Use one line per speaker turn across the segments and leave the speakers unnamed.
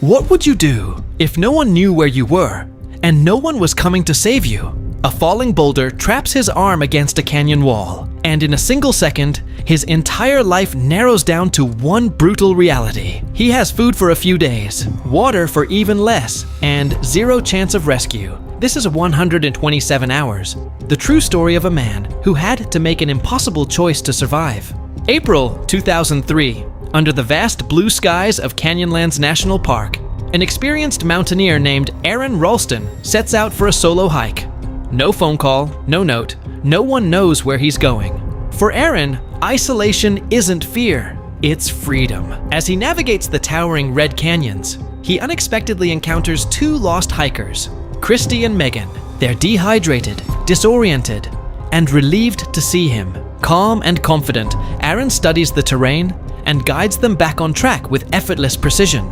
What would you do if no one knew where you were and no one was coming to save you? A falling boulder traps his arm against a canyon wall, and in a single second, his entire life narrows down to one brutal reality. He has food for a few days, water for even less, and zero chance of rescue. This is 127 hours. The true story of a man who had to make an impossible choice to survive. April 2003. Under the vast blue skies of Canyonlands National Park, an experienced mountaineer named Aron Ralston sets out for a solo hike. No phone call, no note, no one knows where he's going. For Aron, isolation isn't fear, it's freedom. As he navigates the towering red canyons, he unexpectedly encounters two lost hikers, Christy and Megan. They're dehydrated, disoriented, and relieved to see him. Calm and confident, Aron studies the terrain and guides them back on track with effortless precision.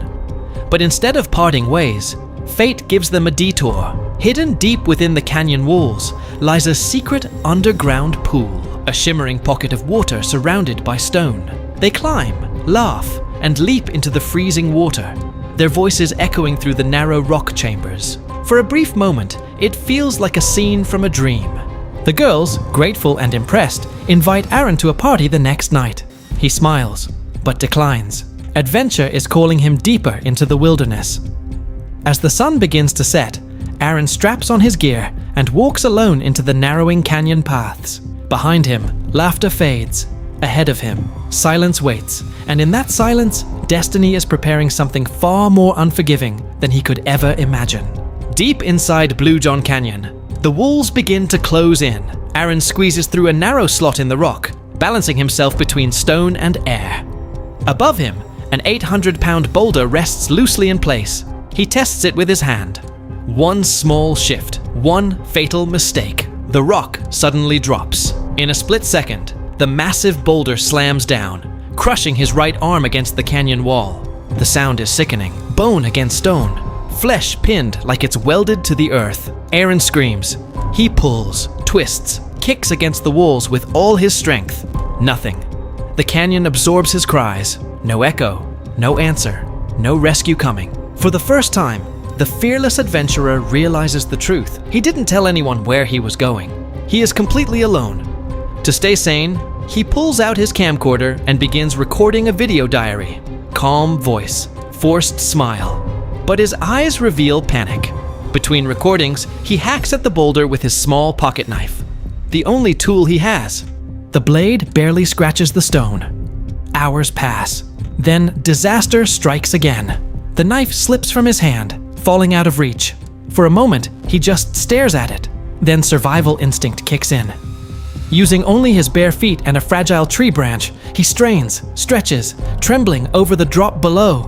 But instead of parting ways, fate gives them a detour. Hidden deep within the canyon walls lies a secret underground pool, a shimmering pocket of water surrounded by stone. They climb, laugh, and leap into the freezing water, their voices echoing through the narrow rock chambers. For a brief moment, it feels like a scene from a dream. The girls, grateful and impressed, invite Aron to a party the next night. He smiles, but declines. Adventure is calling him deeper into the wilderness. As the sun begins to set, Aron straps on his gear and walks alone into the narrowing canyon paths. Behind him, laughter fades. Ahead of him, silence waits, and in that silence, destiny is preparing something far more unforgiving than he could ever imagine. Deep inside Blue John Canyon, the walls begin to close in. Aron squeezes through a narrow slot in the rock, balancing himself between stone and air. Above him, an 800-pound boulder rests loosely in place. He tests it with his hand. One small shift, one fatal mistake. The rock suddenly drops. In a split second, the massive boulder slams down, crushing his right arm against the canyon wall. The sound is sickening. Bone against stone, flesh pinned like it's welded to the earth. Aron screams. He pulls, twists, kicks against the walls with all his strength. Nothing. The canyon absorbs his cries. No echo, no answer, no rescue coming. For the first time, the fearless adventurer realizes the truth. He didn't tell anyone where he was going. He is completely alone. To stay sane, he pulls out his camcorder and begins recording a video diary. Calm voice, forced smile. But his eyes reveal panic. Between recordings, he hacks at the boulder with his small pocket knife. The only tool he has. The blade barely scratches the stone. Hours pass. Then disaster strikes again. The knife slips from his hand, falling out of reach. For a moment, he just stares at it. Then survival instinct kicks in. Using only his bare feet and a fragile tree branch, he strains, stretches, trembling over the drop below.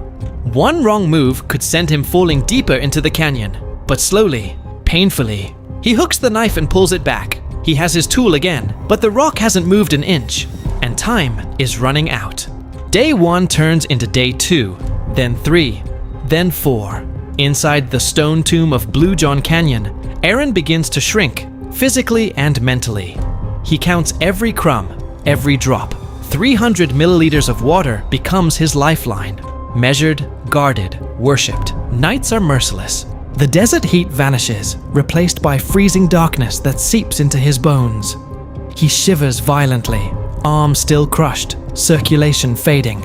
One wrong move could send him falling deeper into the canyon, but slowly, painfully. He hooks the knife and pulls it back. He has his tool again, but the rock hasn't moved an inch, and time is running out. Day 1 turns into day 2, then 3, then 4. Inside the stone tomb of Blue John Canyon, Aron begins to shrink, physically and mentally. He counts every crumb, every drop. 300 milliliters of water becomes his lifeline. Measured, guarded, worshipped. Nights are merciless. The desert heat vanishes, replaced by freezing darkness that seeps into his bones. He shivers violently, arm still crushed, circulation fading.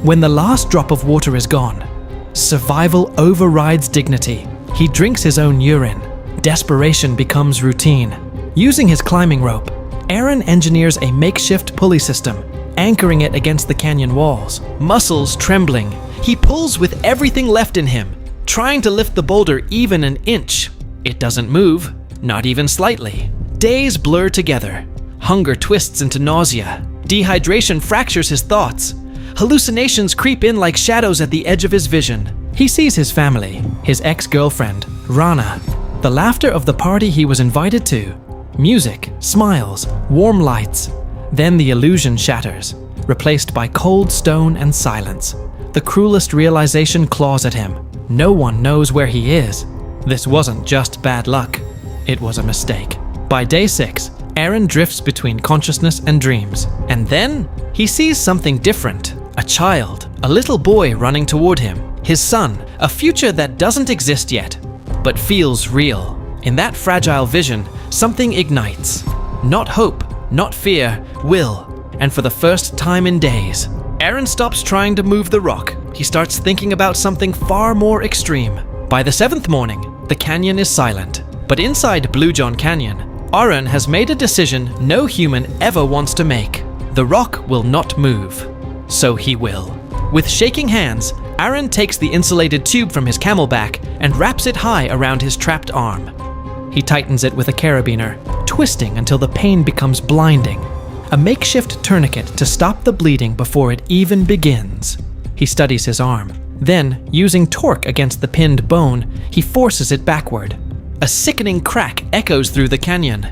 When the last drop of water is gone, survival overrides dignity. He drinks his own urine. Desperation becomes routine. Using his climbing rope, Aron engineers a makeshift pulley system, anchoring it against the canyon walls. Muscles trembling, he pulls with everything left in him, trying to lift the boulder even an inch. It doesn't move, not even slightly. Days blur together. Hunger twists into nausea. Dehydration fractures his thoughts. Hallucinations creep in like shadows at the edge of his vision. He sees his family, his ex-girlfriend, Rana, the laughter of the party he was invited to. Music, smiles, warm lights. Then the illusion shatters, replaced by cold stone and silence. The cruelest realization claws at him. No one knows where he is. This wasn't just bad luck. It was a mistake. By day 6, Aron drifts between consciousness and dreams. And then, he sees something different. A child, a little boy running toward him. his son, a future that doesn't exist yet, but feels real. In that fragile vision, something ignites. Not hope, not fear, will. And for the first time in days, Aron stops trying to move the rock. He starts thinking about something far more extreme. By the 7th morning, the canyon is silent. But inside Blue John Canyon, Aron has made a decision no human ever wants to make. The rock will not move. So he will. With shaking hands, Aron takes the insulated tube from his camelback and wraps it high around his trapped arm. He tightens it with a carabiner, twisting until the pain becomes blinding. A makeshift tourniquet to stop the bleeding before it even begins. He studies his arm. Then, using torque against the pinned bone, he forces it backward. A sickening crack echoes through the canyon.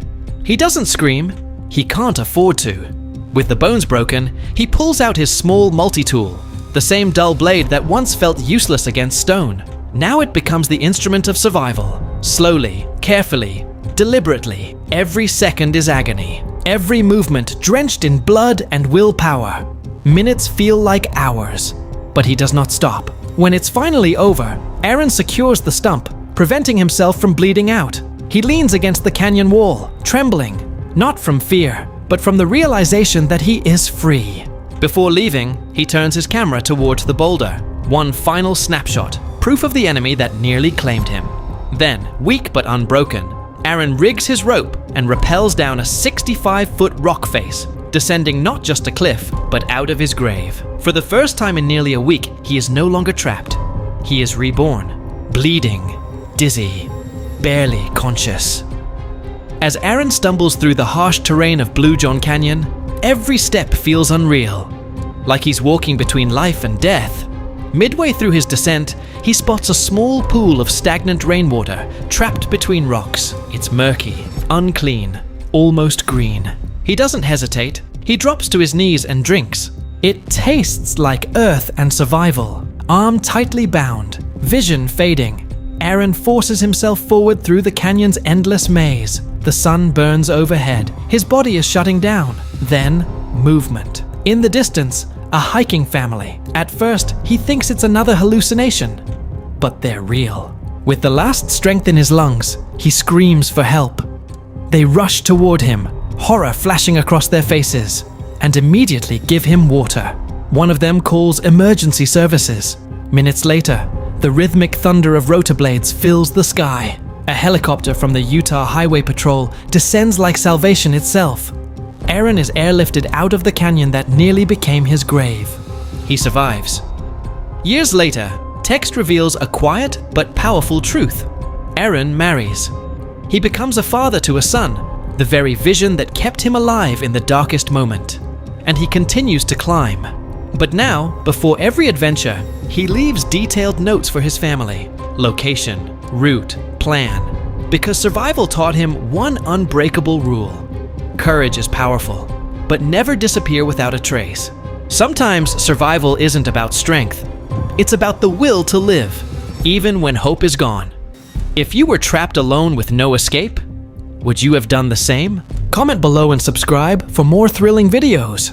He doesn't scream. He can't afford to. With the bones broken, he pulls out his small multi-tool, the same dull blade that once felt useless against stone. Now it becomes the instrument of survival. Slowly, carefully, deliberately, every second is agony. Every movement drenched in blood and willpower. Minutes feel like hours, but he does not stop. When it's finally over, Aron secures the stump, preventing himself from bleeding out. He leans against the canyon wall, trembling, not from fear, but from the realization that he is free. Before leaving, he turns his camera towards the boulder. One final snapshot, proof of the enemy that nearly claimed him. Then, weak but unbroken, Aron rigs his rope and rappels down a 65-foot rock face, descending not just a cliff, but out of his grave. For the first time in nearly a week, he is no longer trapped. He is reborn, bleeding, dizzy, barely conscious. As Aron stumbles through the harsh terrain of Blue John Canyon, every step feels unreal, like he's walking between life and death. Midway through his descent, he spots a small pool of stagnant rainwater trapped between rocks. It's murky, unclean, almost green. He doesn't hesitate. He drops to his knees and drinks. It tastes like earth and survival. Arm tightly bound, vision fading. Aron forces himself forward through the canyon's endless maze. The sun burns overhead. His body is shutting down. Then, movement. In the distance, a hiking family. At first, he thinks it's another hallucination, but they're real. With the last strength in his lungs, he screams for help. They rush toward him, horror flashing across their faces, and immediately give him water. One of them calls emergency services. Minutes later, the rhythmic thunder of rotor blades fills the sky. A helicopter from the Utah Highway Patrol descends like salvation itself. Aron is airlifted out of the canyon that nearly became his grave. He survives. Years later, text reveals a quiet but powerful truth. Aron marries. He becomes a father to a son, the very vision that kept him alive in the darkest moment. And he continues to climb. But now, before every adventure, he leaves detailed notes for his family. Location, route, plan. Because survival taught him one unbreakable rule. Courage is powerful, but never disappear without a trace. Sometimes survival isn't about strength. It's about the will to live, even when hope is gone. If you were trapped alone with no escape, would you have done the same? Comment below and subscribe for more thrilling videos.